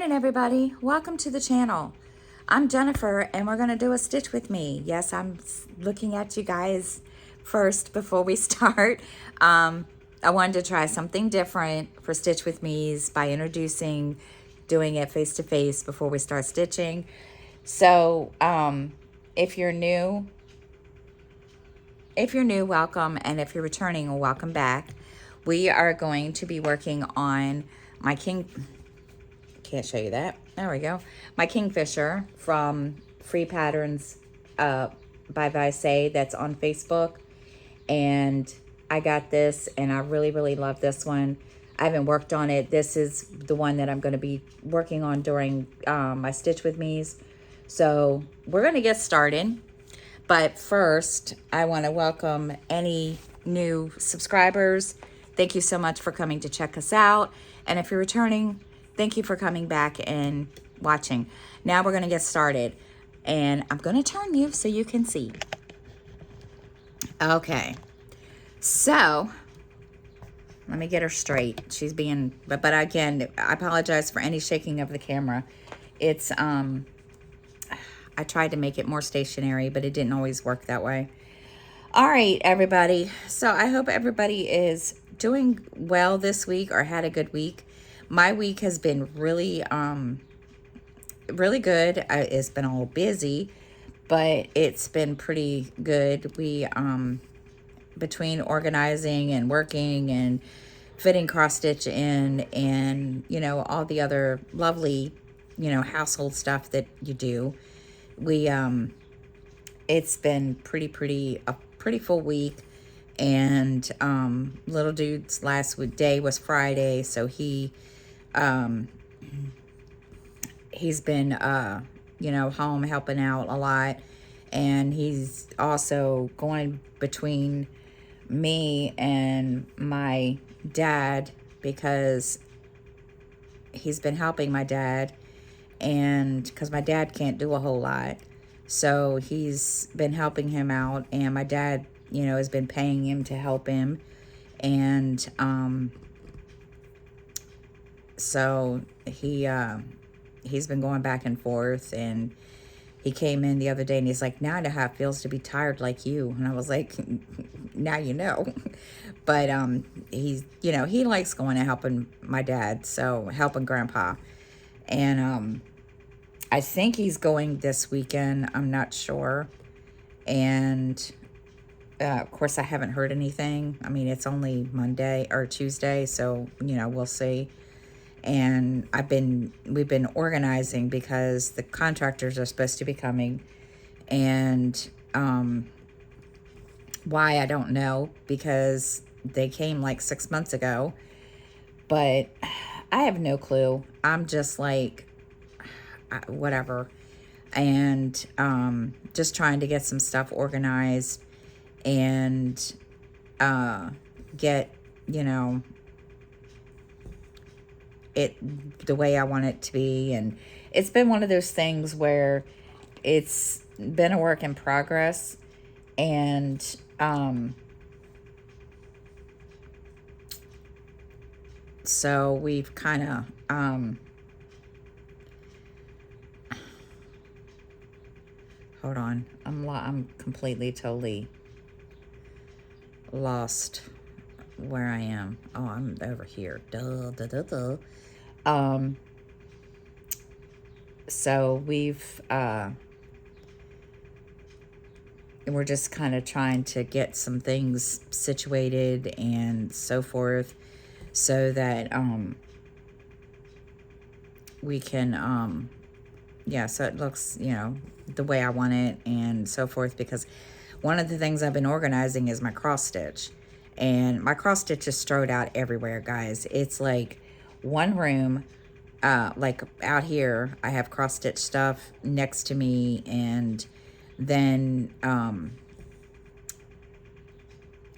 morning, everybody. Welcome to the channel. I'm Jennifer, and we're going to do a stitch with me. Yes, I'm looking at you guys first before we start. I wanted to try something different for Stitch with Me's by doing it face to face before we start stitching. So, if you're new, welcome, and if you're returning, welcome back. We are going to be working on my can't show you that. There we go. My Kingfisher from Free Patterns by Visay that's on Facebook. And I got this and I really, really love this one. I haven't worked on it. This is the one that I'm going to be working on during my Stitch with Me's. So we're going to get started. But first, I want to welcome any new subscribers. Thank you so much for coming to check us out. And if you're returning, thank you for coming back and watching. Now we're going to get started. And I'm going to turn you so you can see. Okay. So, let me get her straight. She's being, but again, I apologize for any shaking of the camera. It's, I tried to make it more stationary, but it didn't always work that way. All right, everybody. So I hope everybody is doing well this week or had a good week. My week has been really, really good. It's been a little busy, but it's been pretty good. We, between organizing and working and fitting cross stitch in and, you know, all the other lovely, you know, household stuff that you do, we, it's been a pretty full week. And little dude's last day was Friday, so he's been you know, home helping out a lot, and he's also going between me and my dad because he's been helping my dad, and because my dad can't do a whole lot, so he's been helping him out, and my dad, you know, has been paying him to help him. And so he's been going back and forth, and he came in the other day and he's like, now I know how it feels to be tired like you. And I was like, now you know. But he's, you know, he likes going and helping my dad, so helping grandpa. And I think he's going this weekend. I'm not sure. And of course, I haven't heard anything. I mean, it's only Monday or Tuesday, so, you know, we'll see. And we've been organizing because the contractors are supposed to be coming. And why, I don't know, because they came like 6 months ago. But I have no clue. I'm just like, whatever. And just trying to get some stuff organized and get, you know, it the way I want it to be. And it's been one of those things where it's been a work in progress. And so we've kind of hold on, I'm completely totally lost where I am. Oh, I'm over here. So we're just kind of trying to get some things situated and so forth, so that we can yeah, so it looks, you know, the way I want it and so forth. Because one of the things I've been organizing is my cross stitch. And my cross stitch is strode out everywhere, guys. It's like one room, like out here, I have cross stitch stuff next to me. And then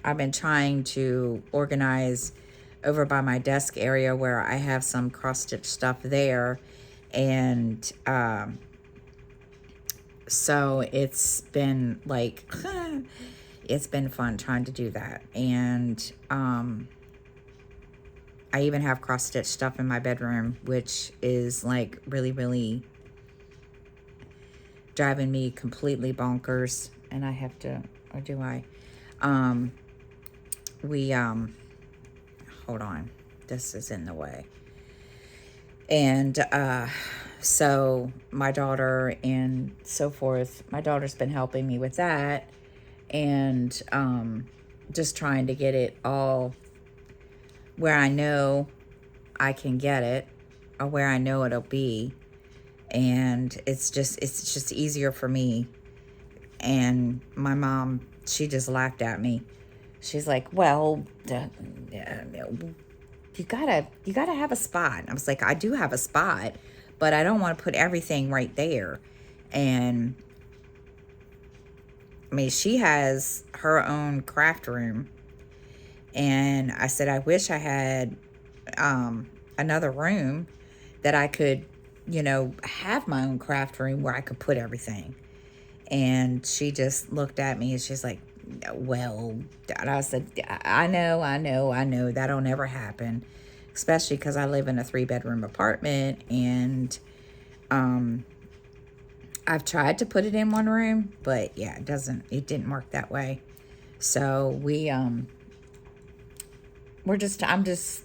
I've been trying to organize over by my desk area where I have some cross stitch stuff there. And so it's been like, it's been fun trying to do that. And I even have cross-stitch stuff in my bedroom, which is like really, really driving me completely bonkers. And I have to, or do I? Um, we, hold on. This is in the way. And, so my daughter and so forth, my daughter's been helping me with that. And, just trying to get it all where I know I can get it, or where I know it'll be. And it's just easier for me. And my mom, she just laughed at me. She's like, well, you gotta have a spot. I was like, I do have a spot, but I don't want to put everything right there. And I mean, she has her own craft room. And I said, I wish I had another room that I could, have my own craft room where I could put everything. And she just looked at me and she's like, well, and I said, I know that'll never happen, especially because I live in a 3-bedroom apartment. And I've tried to put it in one room, but yeah, it didn't work that way. So I'm just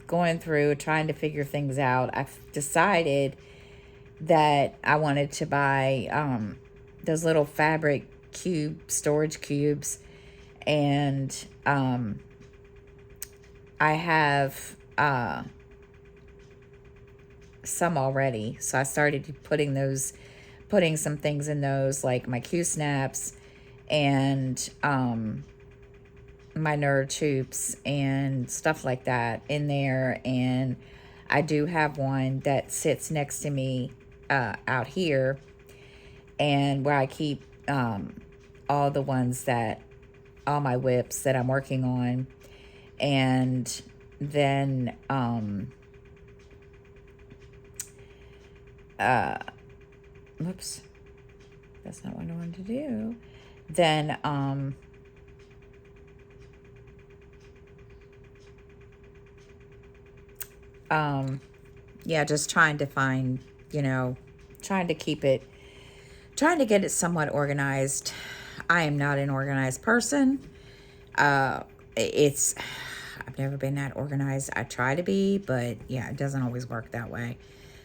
going through trying to figure things out. I've decided that I wanted to buy those little fabric storage cubes. And I have some already. So I started putting some things in those, like my Q-snaps and my nerd hoops and stuff like that in there. And I do have one that sits next to me out here, and where I keep all my whips that I'm working on. And then whoops, that's not what I wanted to do. Then yeah, just trying to find, trying to get it somewhat organized. I am not an organized person. I've never been that organized. I try to be, but yeah, it doesn't always work that way.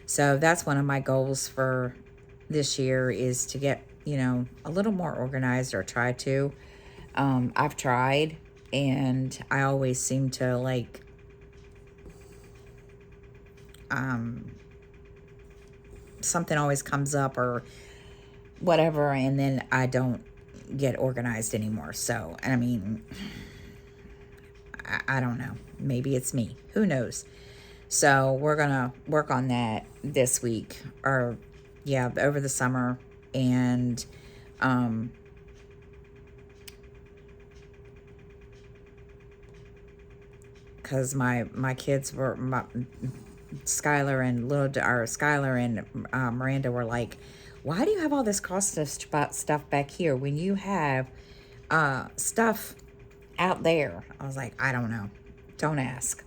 So that's one of my goals for this year, is to get, a little more organized, or try to. I've tried, and I always seem to like, something always comes up or whatever, and then I don't get organized anymore. So, I mean, I don't know. Maybe it's me. Who knows? So we're going to work on that this week, or yeah, over the summer. And, cause my kids were, Skylar and Miranda were like, why do you have all this cost of stuff back here when you have stuff out there? I was like, I don't know. Don't ask.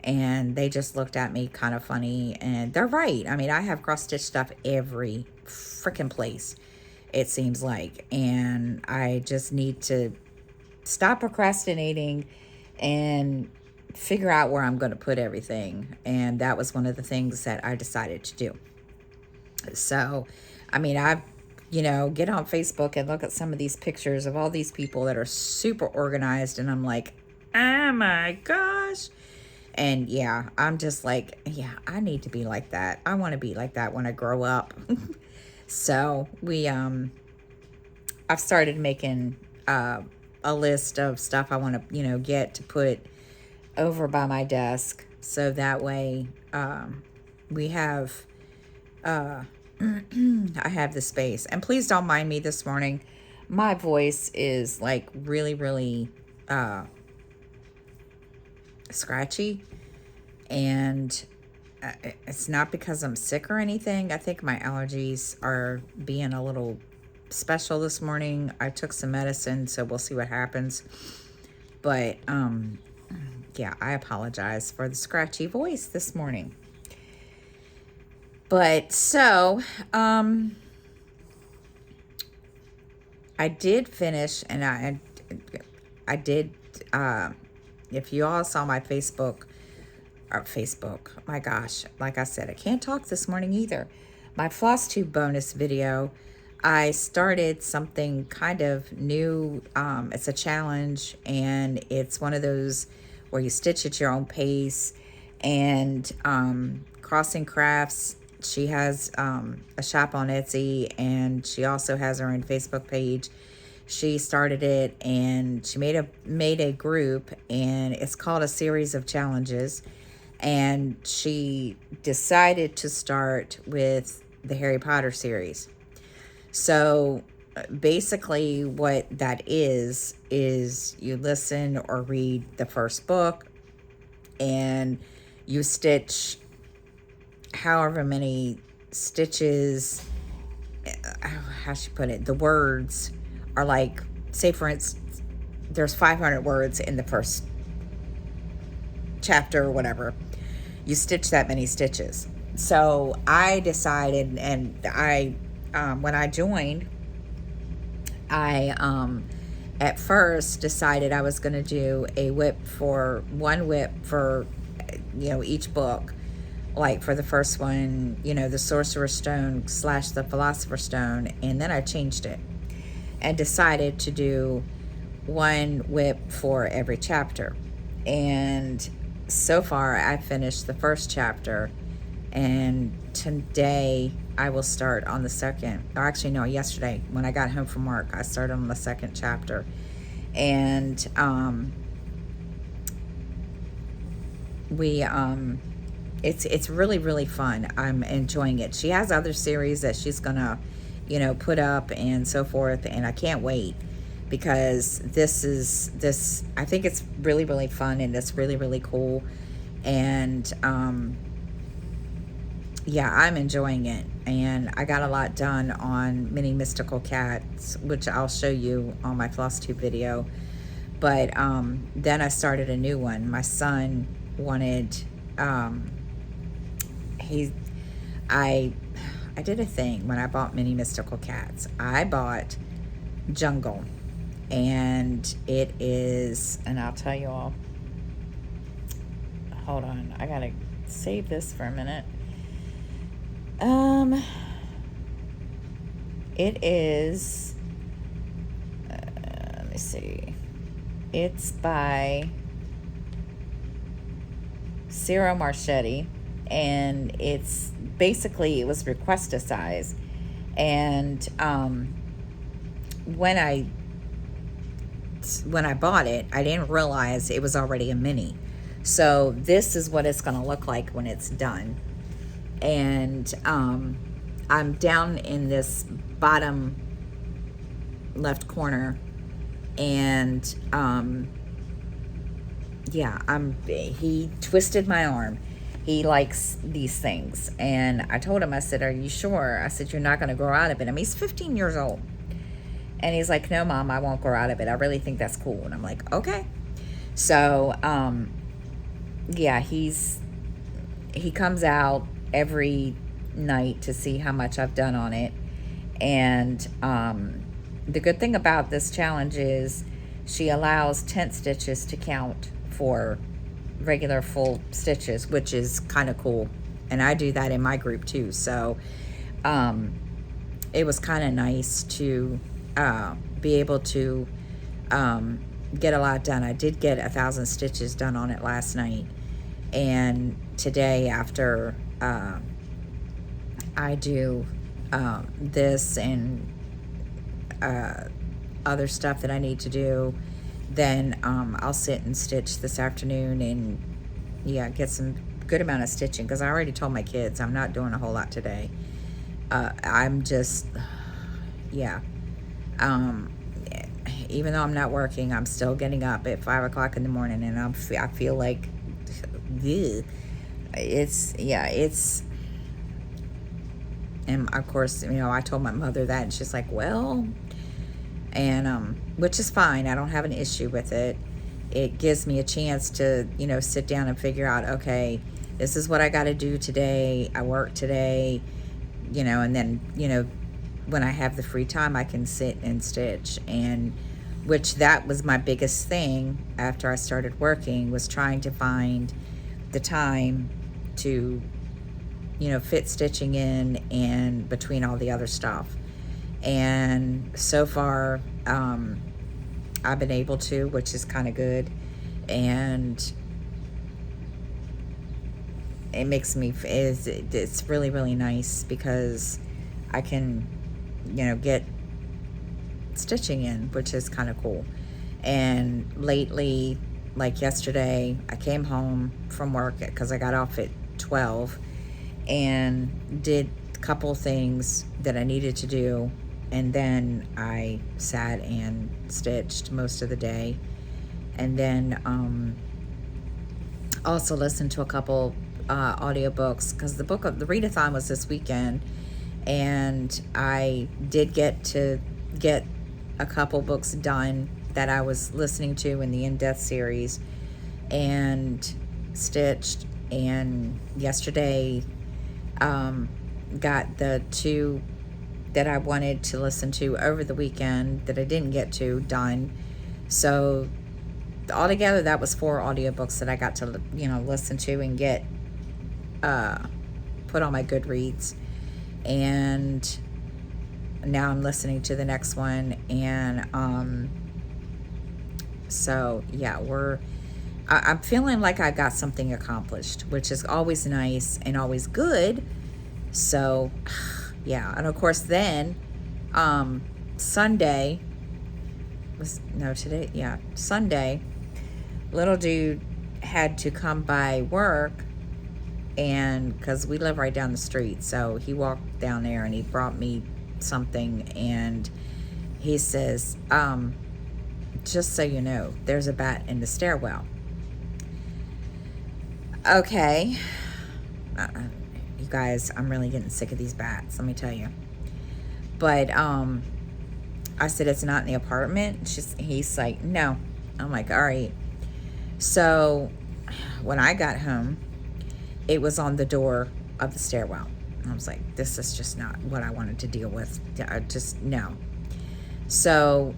And they just looked at me kind of funny, and they're right. I mean, I have cross-stitch stuff every freaking place, it seems like. And I just need to stop procrastinating and figure out where I'm going to put everything. And that was one of the things that I decided to do. So, I mean, get on Facebook and look at some of these pictures of all these people that are super organized, and I'm like, oh my gosh. And yeah, I'm just like, yeah, I need to be like that. I want to be like that when I grow up. So I've started making a list of stuff I want to, get to put over by my desk. So that way we have, I have the space. And please don't mind me this morning. My voice is like really, really scratchy, and it's not because I'm sick or anything. I think my allergies are being a little special this morning. I took some medicine, so we'll see what happens. But yeah, I apologize for the scratchy voice this morning. But so, I did finish, and I did, if you all saw my Facebook, my gosh, like I said, I can't talk this morning either. My floss tube bonus video, I started something kind of new. It's a challenge, and it's one of those where you stitch at your own pace. And Crossing Crafts, she has a shop on Etsy, and she also has her own Facebook page. She started it, and she made a group, and it's called A Series of Challenges. And she decided to start with the Harry Potter series. So basically what that is you listen or read the first book, and you stitch however many stitches, how should I put it, the words are like, say for instance, there's 500 words in the first chapter or whatever. You stitch that many stitches. So I decided, and when I joined, I at first decided I was going to do one whip for each book. Like for the first one, the Sorcerer's Stone / the Philosopher's Stone, and then I changed it and decided to do one whip for every chapter. And so far, I finished the first chapter, and today I will start on the second. Or actually, no, yesterday when I got home from work, I started on the second chapter. And it's really, really fun. I'm enjoying it. She has other series that she's gonna put up and so forth, and I can't wait, because this I think it's really, really fun, and it's really, really cool. And yeah, I'm enjoying it, and I got a lot done on Mini Mystical Cats, which I'll show you on my floss tube video. But then I started a new one. My son wanted I did a thing when I bought Mini Mystical Cats. I bought Jungle, and it is, and I'll tell you all, hold on, I gotta save this for a minute. It is, let me see, it's by Ciro Marchetti, and it's basically, it was request a size. And when I bought it, I didn't realize it was already a mini. So this is what it's going to look like when it's done. And I'm down in this bottom left corner, and yeah, he twisted my arm. He likes these things. And I told him, I said, "Are you sure?" I said, "You're not going to grow out of it." I mean, he's 15 years old. And he's like, "No, Mom, I won't grow out of it. I really think that's cool." And I'm like, okay. So, yeah, he comes out every night to see how much I've done on it. And the good thing about this challenge is she allows tent stitches to count for regular full stitches, which is kind of cool. And I do that in my group too. So it was kind of nice to be able to get a lot done. I did get 1,000 stitches done on it last night. And today, after I do this and other stuff that I need to do, then I'll sit and stitch this afternoon, and yeah, get some good amount of stitching, because I already told my kids I'm not doing a whole lot today. I'm just, yeah, even though I'm not working, I'm still getting up at 5 o'clock in the morning, and I feel like, ugh. It's, and of course, I told my mother that, and she's like, well, and which is fine. I don't have an issue with it. it gives me a chance to, you know, sit down and figure out, okay, this is what I got to do today. I work today, you know, and then, you know, when I have the free time, I can sit and stitch. And which that was my biggest thing after I started working, was trying to find the time to, you know, fit stitching in and between all the other stuff. And so far, I've been able to, which is kind of good. And it makes me, it's really, really nice because I can, you know, get stitching in, which is kind of cool. And lately, like yesterday, I came home from work because I got off at 12 and did a couple things that I needed to do. And then I sat and stitched most of the day. And then also listened to a couple audiobooks, because the readathon was this weekend. And I did get to get a couple books done that I was listening to in the in-depth series, and stitched. And yesterday got the 2 that I wanted to listen to over the weekend that I didn't get to done. So altogether, that was 4 audiobooks that I got to, you know, listen to and get put on my Goodreads. And now I'm listening to the next one. And so yeah, I'm feeling like I got something accomplished, which is always nice and always good. So yeah. And of course then Sunday, little dude had to come by work, and because we live right down the street, so he walked down there and he brought me something, and he says, just so you know, there's a bat in the stairwell. Okay. You guys, I'm really getting sick of these bats, let me tell you. But I said, it's not in the apartment. He's like, no. I'm like, all right. So when I got home, it was on the door of the stairwell. I was like, this is just not what I wanted to deal with. Just no. So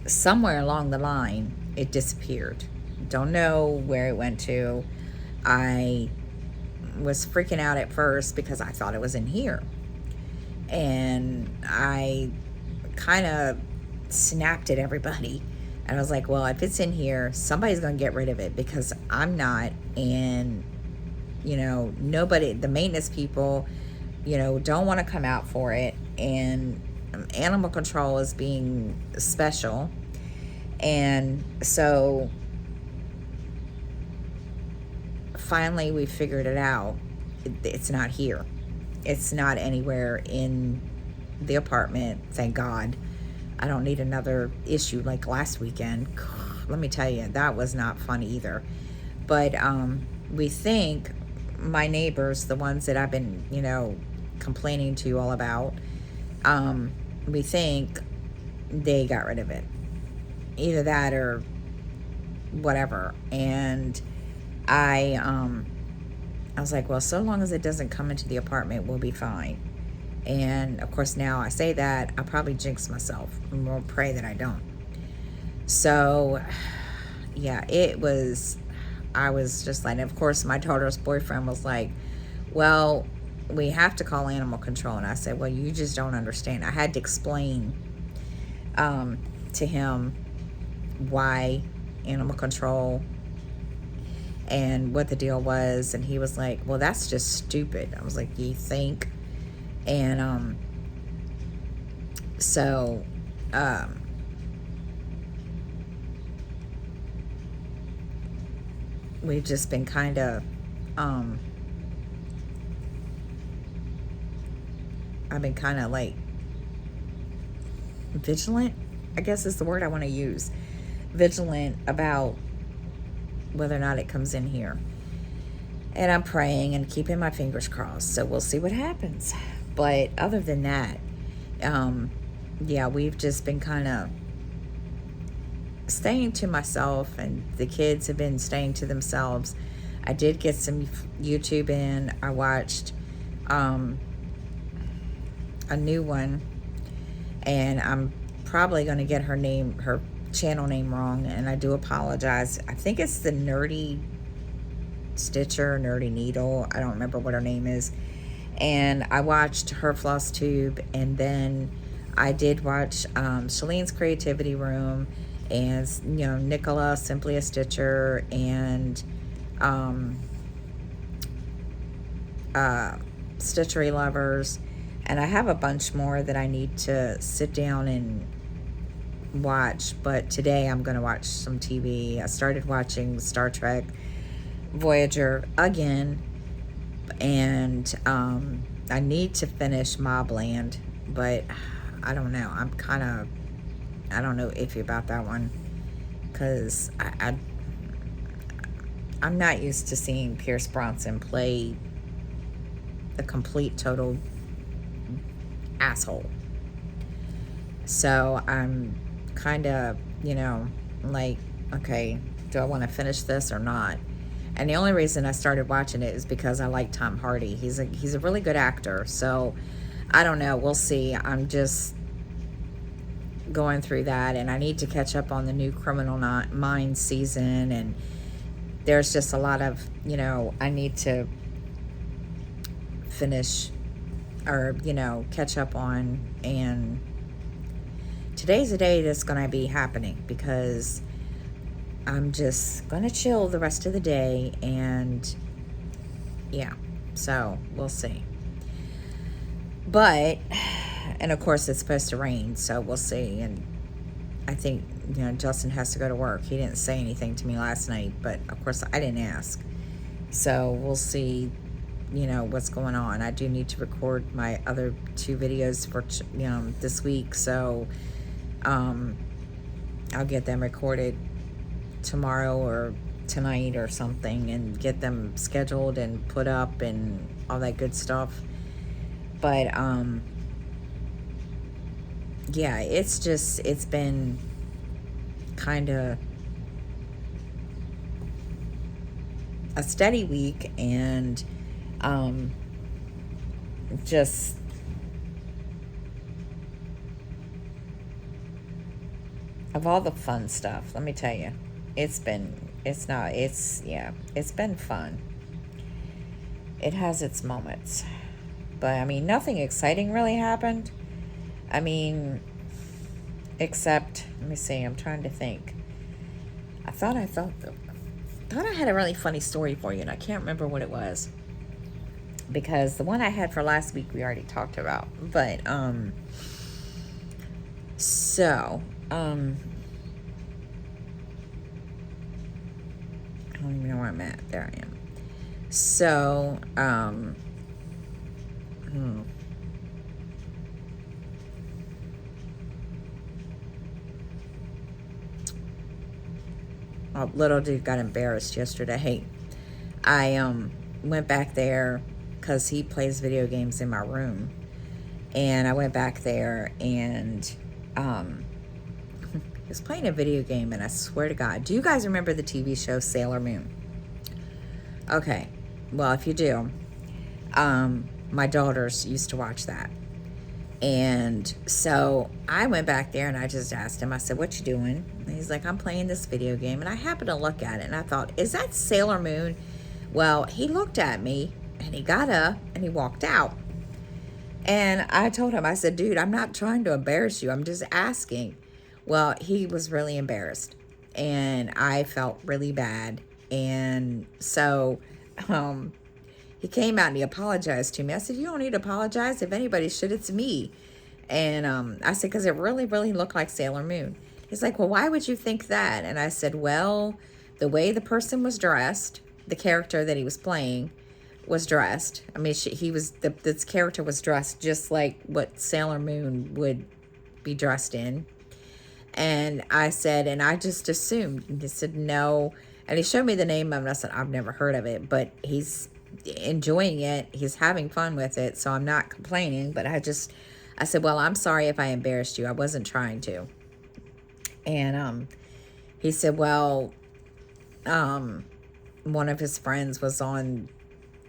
somewhere along the line, it disappeared. Don't know where it went to. I was freaking out at first because I thought it was in here. And I kind of snapped at everybody. And I was like, well, if it's in here, somebody's going to get rid of it, because I'm not. And, you know, nobody, the maintenance people, you know, don't want to come out for it. And animal control is being special. And so finally we figured it out. It's not here. It's not anywhere in the apartment, thank God. I don't need another issue like last weekend. Let me tell you, that was not fun either. But we think my neighbors, the ones that I've been, you know, complaining to you all about, we think they got rid of it. Either that or whatever. And I was like, well, so long as it doesn't come into the apartment, we'll be fine. And of course, now I say that, I'll probably jinx myself, and we'll pray that I don't. So yeah, I was just like, and of course my daughter's boyfriend was like, well, we have to call animal control. And I said, well, you just don't understand. I had to explain to him why animal control and what the deal was. And he was like, well, that's just stupid. I was like, you think? And so we've just been kind of I've been kind of like vigilant, I guess is the word I want to use. Vigilant about whether or not it comes in here. And I'm praying and keeping my fingers crossed. So we'll see what happens. But other than that, yeah, we've just been kind of staying to myself, and the kids have been staying to themselves. I did get some YouTube in. I watched a new one, and I'm probably going to get her channel name wrong, and I do apologize. I think it's the Nerdy Stitcher, Nerdy Needle. I don't remember what her name is. And I watched her floss tube, and then I did watch Shalene's Creativity Room, and Nicola, Simply a Stitcher, and Stitchery Lovers, and I have a bunch more that I need to sit down and watch. But today I'm going to watch some TV. I started watching Star Trek Voyager again, and I need to finish Mobland, but I don't know. I don't know iffy about that one, because I'm not used to seeing Pierce Bronson play a complete total asshole. So I'm kind of, like, okay, do I want to finish this or not? And the only reason I started watching it is because I like Tom Hardy. He's a really good actor. So I don't know. We'll see. I'm just going through that, and I need to catch up on the new Criminal Minds season, and there's just a lot of, I need to finish or, catch up on. And today's a day that's going to be happening, because I'm just going to chill the rest of the day, and yeah, so we'll see. But, and of course it's supposed to rain, so we'll see. And I think, Justin has to go to work. He didn't say anything to me last night, but of course I didn't ask. So we'll see, what's going on. I do need to record my other 2 videos for, this week. So I'll get them recorded tomorrow or tonight or something, and get them scheduled and put up and all that good stuff. But yeah, it's been kind of a steady week, and just of all the fun stuff, let me tell you, it's been fun. It has its moments, but I mean, nothing exciting really happened. I mean, except, let me see, I'm trying to think. I thought I had a really funny story for you, and I can't remember what it was, because the one I had for last week we already talked about. But I don't even know where I'm at. There I am. So oh, little dude got embarrassed yesterday. I went back there because he plays video games in my room, and I went back there, and he was playing a video game, and I swear to God, do you guys remember the TV show Sailor Moon? Okay, well, if you do, my daughters used to watch that. And so I went back there, and I just asked him, I said, what you doing? And he's like, I'm playing this video game. And I happened to look at it, and I thought, is that Sailor Moon? Well, he looked at me, and he got up, and he walked out. And I told him, I said, dude, I'm not trying to embarrass you. I'm just asking. Well, he was really embarrassed, and I felt really bad. And so he came out and he apologized to me. I said, you don't need to apologize. If anybody should, it's me. And I said, because it really, really looked like Sailor Moon. He's like, well, why would you think that? And I said, well, the way the person was dressed, the character that he was playing was dressed. I mean, this character was dressed just like what Sailor Moon would be dressed in. And I said, and I just assumed. And he said, no. And he showed me the name of it. I said, I've never heard of it, but he's enjoying it. He's having fun with it. So I'm not complaining, but I said, well, I'm sorry if I embarrassed you. I wasn't trying to. And he said, well, one of his friends was on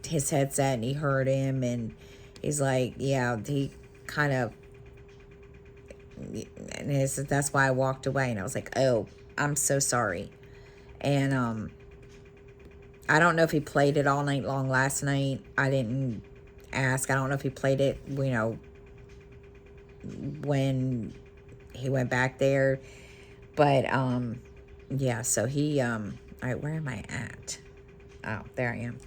his headset and he heard him, and he's like, yeah, he kind of, and he said, that's why I walked away. And I was like, oh, I'm so sorry. And I don't know if he played it all night long last night. I didn't ask. I don't know if he played it, when he went back there. But yeah, so he all right, where am I at? Oh, there I am.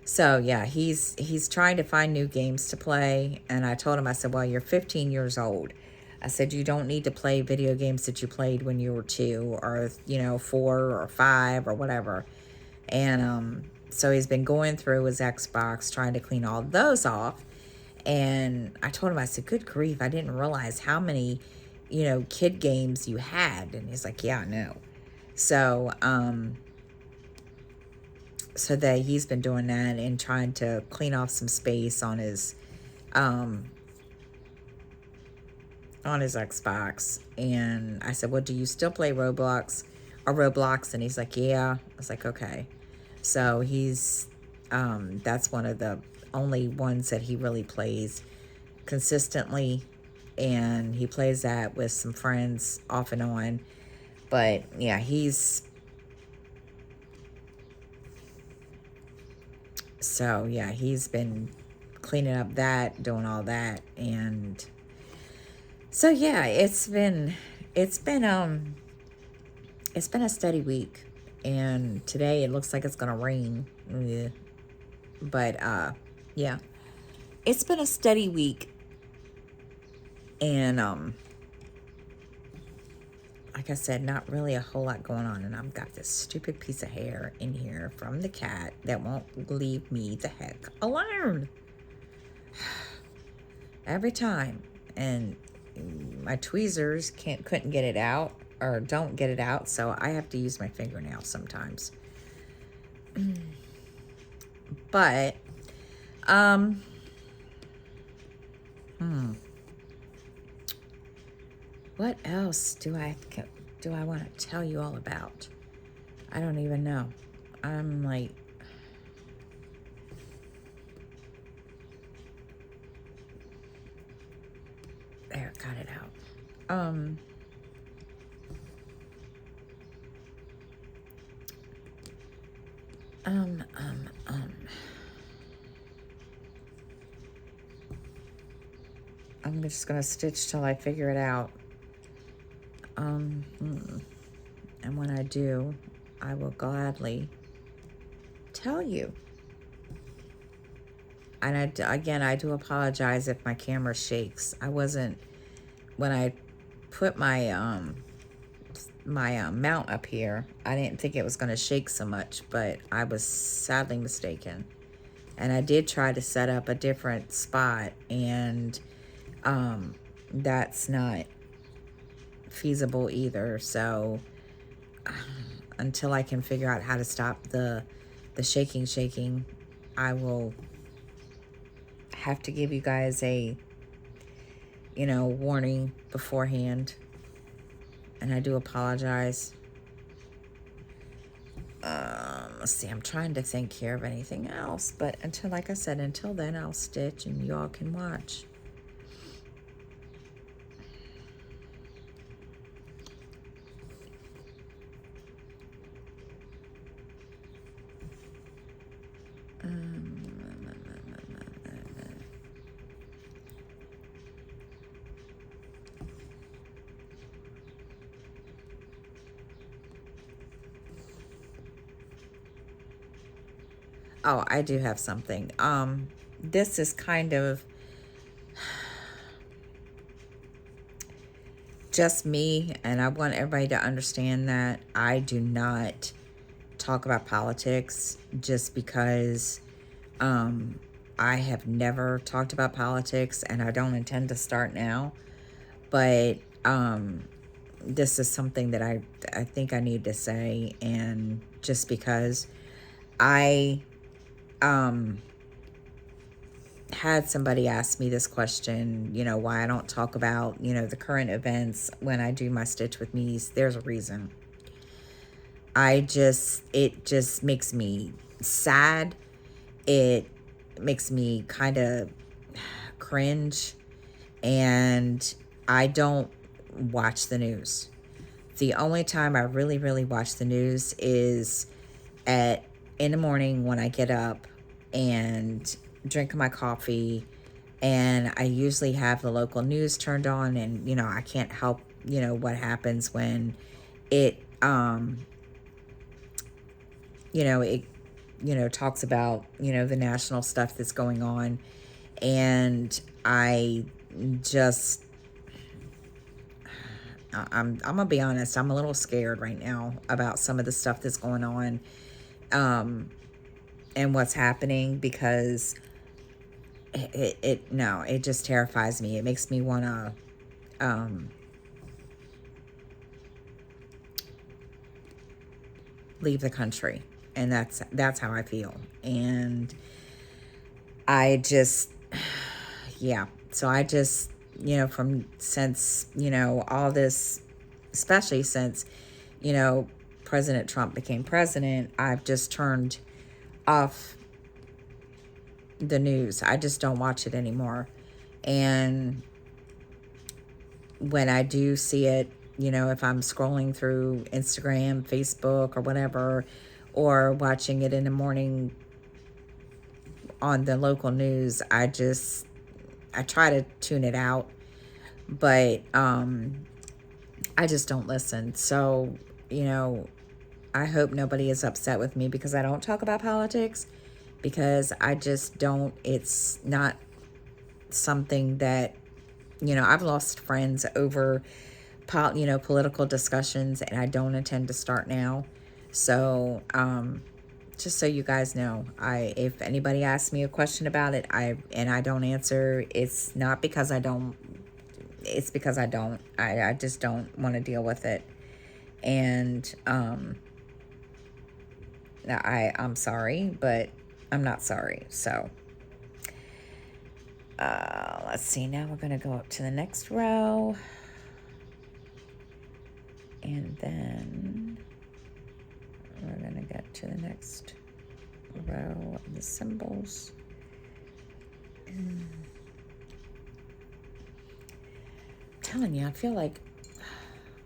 So yeah, he's trying to find new games to play, and I told him, I said, well, you're 15 years old. I said, you don't need to play video games that you played when you were 2 or 4 or 5 or whatever. And so he's been going through his Xbox trying to clean all those off. And I told him, I said, good grief, I didn't realize how many, kid games you had. And he's like, yeah, I know. So, so that he's been doing that and trying to clean off some space on his Xbox. And I said, well, do you still play Roblox? And he's like, yeah. I was like, okay. So he's that's one of the only ones that he really plays consistently, and he plays that with some friends off and on. But yeah, he's been cleaning up that, doing all that. And so yeah, it's been a steady week, and today it looks like it's gonna rain. Yeah. But yeah, it's been a steady week, and like I said, not really a whole lot going on. And I've got this stupid piece of hair in here from the cat that won't leave me the heck alone every time. And my tweezers couldn't get it out, or don't get it out, so I have to use my fingernails sometimes. But what else do I want to tell you all about? I don't even know. I'm like, there, got it out. I'm just gonna stitch till I figure it out. And when I do, I will gladly tell you. And I do apologize if my camera shakes. I wasn't, when I put my mount up here, I didn't think it was going to shake so much, but I was sadly mistaken. And I did try to set up a different spot, and that's not feasible either. So until I can figure out how to stop the shaking, I will have to give you guys a warning beforehand, and I do apologize. Let's see, I'm trying to think here of anything else, but like I said, until then, I'll stitch and you all can watch. Oh, I do have something. This is kind of just me, and I want everybody to understand that I do not talk about politics just because I have never talked about politics, and I don't intend to start now. But this is something that I think I need to say, and just because I had somebody ask me this question, why I don't talk about, the current events when I do my Stitch with Me's. There's a reason. it just makes me sad. It makes me kind of cringe, and I don't watch the news. The only time I really, really watch the news is at in the morning when I get up and drink my coffee, and I usually have the local news turned on, and I can't help what happens when it it talks about the national stuff that's going on, and I just I'm gonna be honest, I'm a little scared right now about some of the stuff that's going on, and what's happening, because no, it just terrifies me. It makes me want to leave the country, and that's how I feel. And I just yeah, so I just from since all this, especially since President Trump became president, I've just turned off the news. I just don't watch it anymore. And when I do see it, if I'm scrolling through Instagram, Facebook, or whatever, or watching it in the morning on the local news, I try to tune it out, but I just don't listen. So, I hope nobody is upset with me because I don't talk about politics, because I just don't. It's not something that, I've lost friends over political discussions, and I don't intend to start now. So, just so you guys know, if anybody asks me a question about it, and I don't answer, it's not because I don't, it's because I don't. I just don't want to deal with it. And I'm sorry, but I'm not sorry. So let's see, now we're going to go up to the next row, and then we're going to get to the next row of the symbols. I'm telling you, I feel like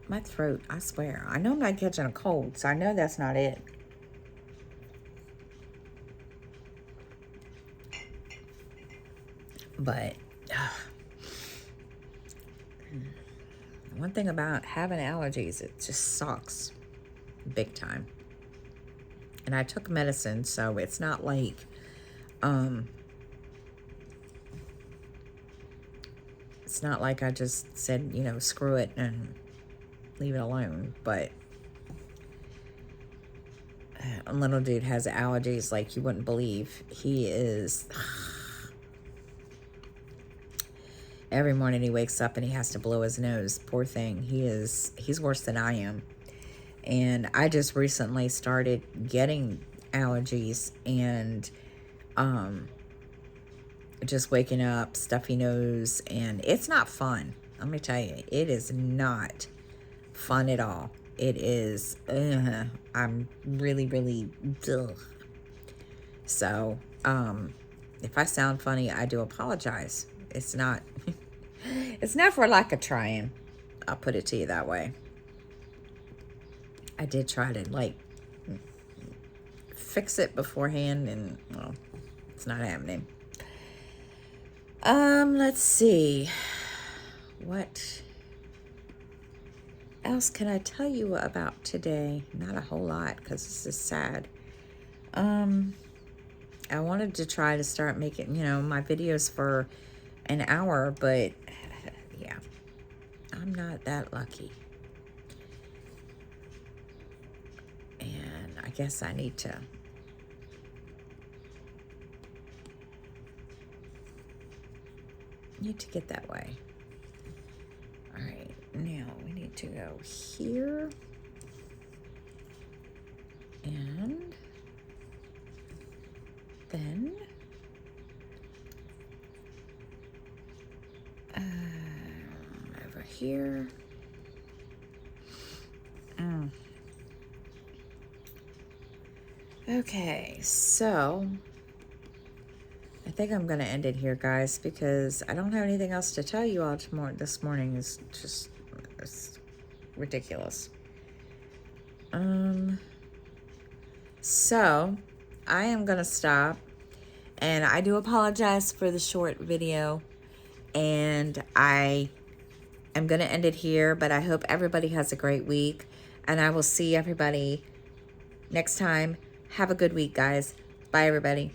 my throat, I swear, I know I'm not catching a cold, so I know that's not it. But one thing about having allergies, it just sucks big time. And I took medicine, so it's not like it's not like I just said, screw it and leave it alone. But a little dude has allergies like you wouldn't believe. He is every morning he wakes up and he has to blow his nose. Poor thing. He's worse than I am. And I just recently started getting allergies, and just waking up, stuffy nose, and it's not fun. Let me tell you, it is not fun at all. It is, I'm really, really, ugh. So, if I sound funny, I do apologize. It's not, it's not for lack of trying. I'll put it to you that way. I did try to fix it beforehand, and well, it's not happening. Let's see. What else can I tell you about today? Not a whole lot, because this is sad. I wanted to try to start making, my videos for an hour, but yeah, I'm not that lucky. And I guess I need to get that way. All right, now we need to go here, and then over here. Okay, so I think I'm going to end it here, guys, because I don't have anything else to tell you all this morning. Is just it's ridiculous. So I am going to stop, and I do apologize for the short video, and I am going to end it here, but I hope everybody has a great week, and I will see everybody next time. Have a good week, guys. Bye, everybody.